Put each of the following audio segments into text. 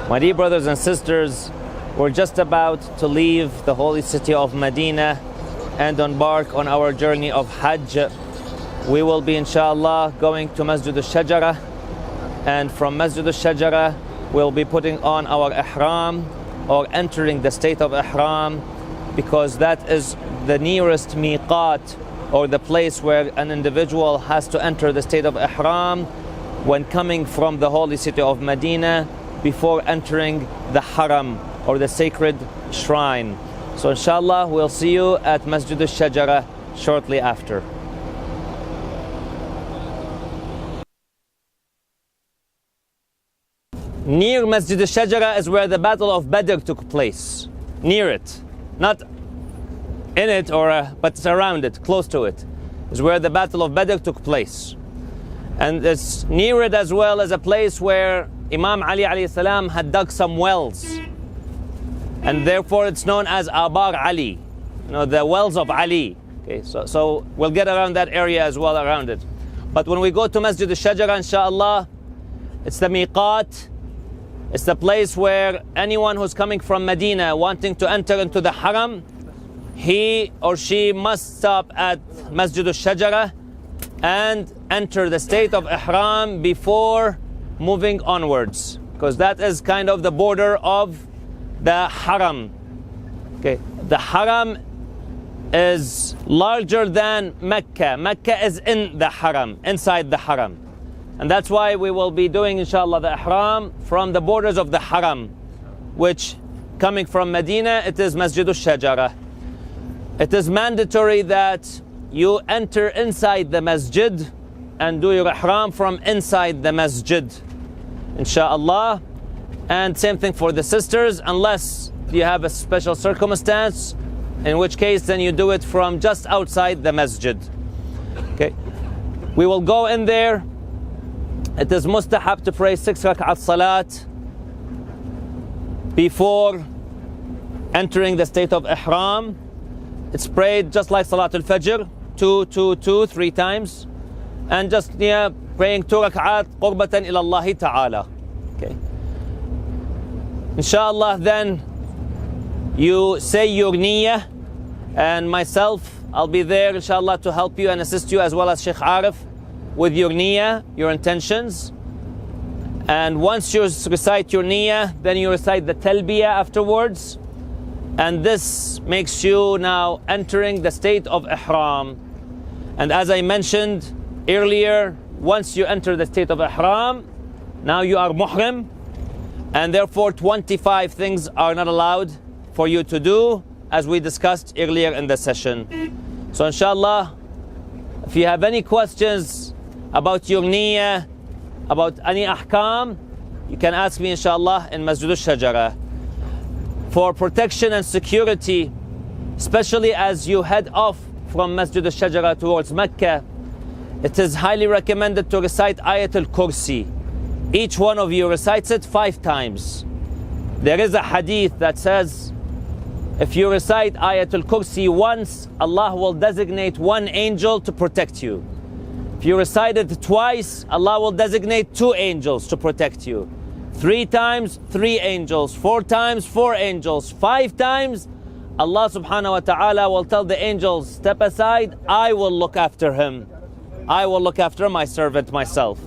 My dear brothers and sisters, we're just about to leave the holy city of Medina and embark on our journey of Hajj. We will be inshallah going to masdjidoul shajarah, and from masdjidoul shajarah we'll be putting on our Ehram, or entering the state of Ehram, because that is the nearest miqat, or the place where an individual has to enter the state of Ehram when coming from the holy city of Medina, before entering the Haram, or the sacred shrine. So inshallah we'll see you at masdjidoul shajarah shortly after. Near masdjidoul shajarah is where the battle of Badr took place. Near it, not in it, but it's around it, close to it, is where the battle of Badr took place. And it's near it as well as a place where Imam Ali alayhi salam had dug some wells, and therefore it's known as Abar Ali, the wells of Ali. Okay, so we'll get around that area as well, around it. But when we go to masdjidoul shajarah, inshallah, it's the miqat. It's the place where anyone who's coming from Medina wanting to enter into the Haram, he or she must stop at masdjidoul shajarah and enter the state of Ihram before moving onwards, because that is kind of the border of the Haram. Okay, the Haram is larger than Mecca. Mecca is in the Haram, inside the Haram. And that's why we will be doing inshallah the Ihram from the borders of the Haram, which coming from Medina, it is masdjidoul shajarah. It is mandatory that you enter inside the masjid and do your Ihram from inside the masjid, inshallah. And same thing for the sisters, unless you have a special circumstance, in which case then you do it from just outside the masjid. Okay, we will go in there. It is mustahab to pray 6 rak'at salat before entering the state of Ihram. It's prayed just like Salatul Fajr, 2, 2, 2, 3 times, and just praying 2 rak'at qurbatan ila Allah ta'ala. Okay, inshallah, then you say your niyyah, and myself, I'll be there inshallah to help you and assist you, as well as Sheikh Arif, with your niyyah, your intentions. And once you recite your niyyah, then you recite the talbiyah afterwards, and this makes you now entering the state of Ihram. And as I mentioned earlier, once you enter the state of Ihram, now you are muhrim, and therefore 25 things are not allowed for you to do, as we discussed earlier in the session. So inshallah, if you have any questions about your niyyah, about any ahkam, you can ask me inshallah in masdjidoul shajarah. For protection and security, especially as you head off from masdjidoul shajarah towards Mecca, it is highly recommended to recite ayatul kursi. Each one of you recites it 5 times. There is a hadith that says, if you recite ayatul kursi once, Allah will designate 1 angel to protect you. If you recite it twice, Allah will designate 2 angels to protect you. 3 times, 3 angels. 4 times, 4 angels. 5 times, Allah subhanahu wa ta'ala will tell the angels, step aside, I will look after him. I will look after my servant myself.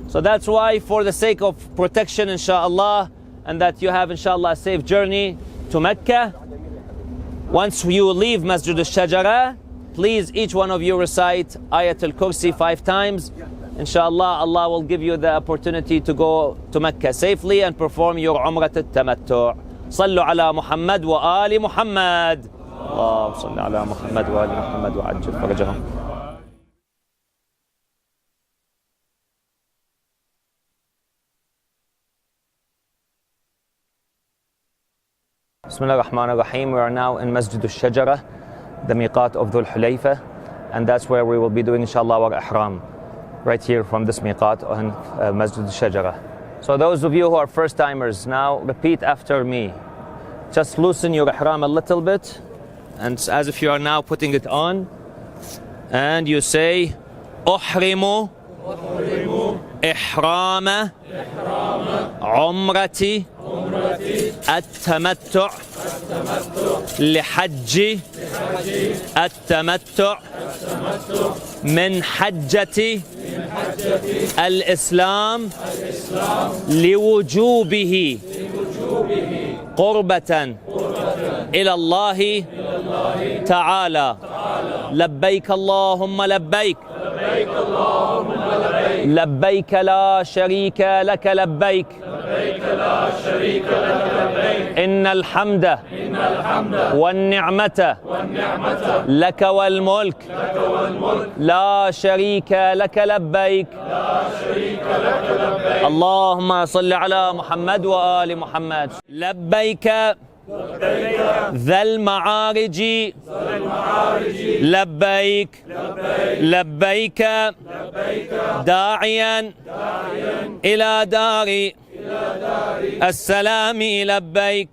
So that's why, for the sake of protection inshallah, and that you have inshallah a safe journey to Mecca, once you leave masdjidoul shajarah, please each one of you recite ayatul kursi 5 times. Inshallah, Allah will give you the opportunity to go to Mecca safely and perform your umrah al-tamattu'. Sallu ala Muhammad wa ali Muhammad. Allahumma salli ala Muhammad wa ali Muhammad wa ajjil farajahum. Bismillah ar-Rahman ar-Rahim. We are now in masdjidoul shajarah, the miqat of Dhul Hulayfa, and that's where we will be doing inshallah our Ihram, right here from this miqat on masdjidoul shajarah. So those of you who are first timers, now repeat after me. Just loosen your Ihram a little bit, and as if you are now putting it on, and you say Uhrimu إحرام عمرة التمتع لحج التمتع من حجة الإسلام لوجوبه قربة إلى الله تعالى. لبيك اللهم لبيك لبيك لا شريك لك لبيك إن الحمد والنعمة لك والملك لا شريك لك لبيك. اللهم صل على محمد وآل محمد. لبيك ذا المعارج لبيك لبيك داعيا إلى دار السلام لبيك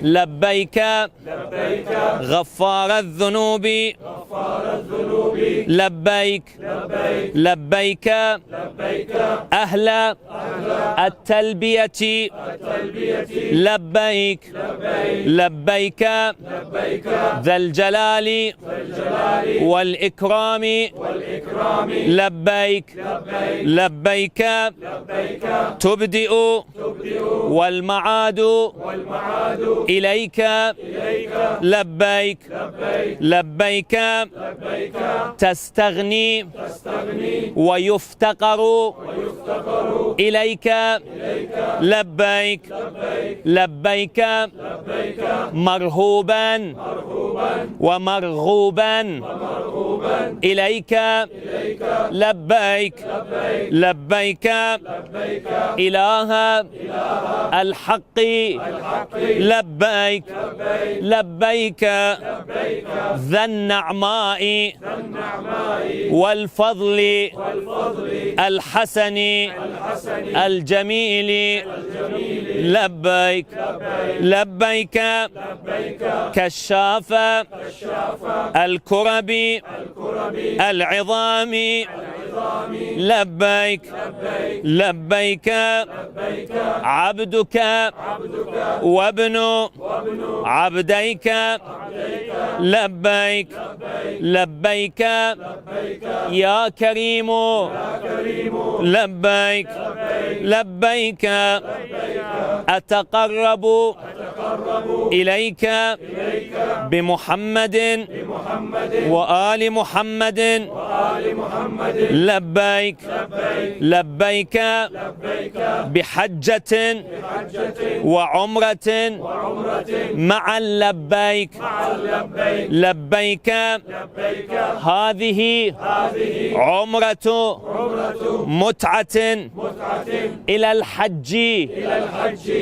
لبيك غفار الذنوب لبيك لبيك أهل التلبية لبيك لبيك ذا الجلال والإكرام لبيك لبيك تبدئ والمعاد إليك لبيك لبيك تستغني ويفتقر إليك لبيك لبيك مرهوبا ومرغوبا إليك لبيك لبيك إله الحق لبيك لبيك ذا النعماء والفضل الحسن الجميل لبيك لبيك كشاف الكرب العظام لبيك لبيك عبدك وابن عبديك لبيك لبيك يا كريم لبيك لبيك أتقرب إليك بمحمد وآل محمد لبيك لبيك بحجة وعمرة معا لبيك لبيك هذه عمرة متعة إلى الحج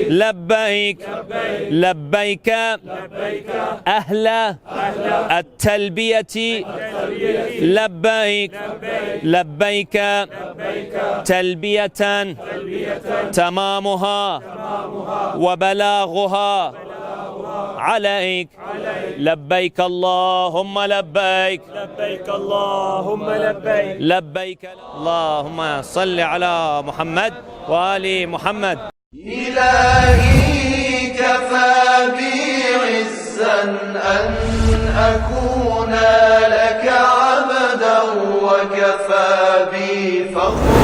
لبيك لبيك أهل التلبية لبيك لبيك تلبية تمامها وبلاغها عليك لبيك اللهم لبيك لبيك اللهم لبيك لبيك اللهم صل على محمد وآل محمد. إلهي كفى بي عزا أن أكون لك عبدا وكفى بي فخرا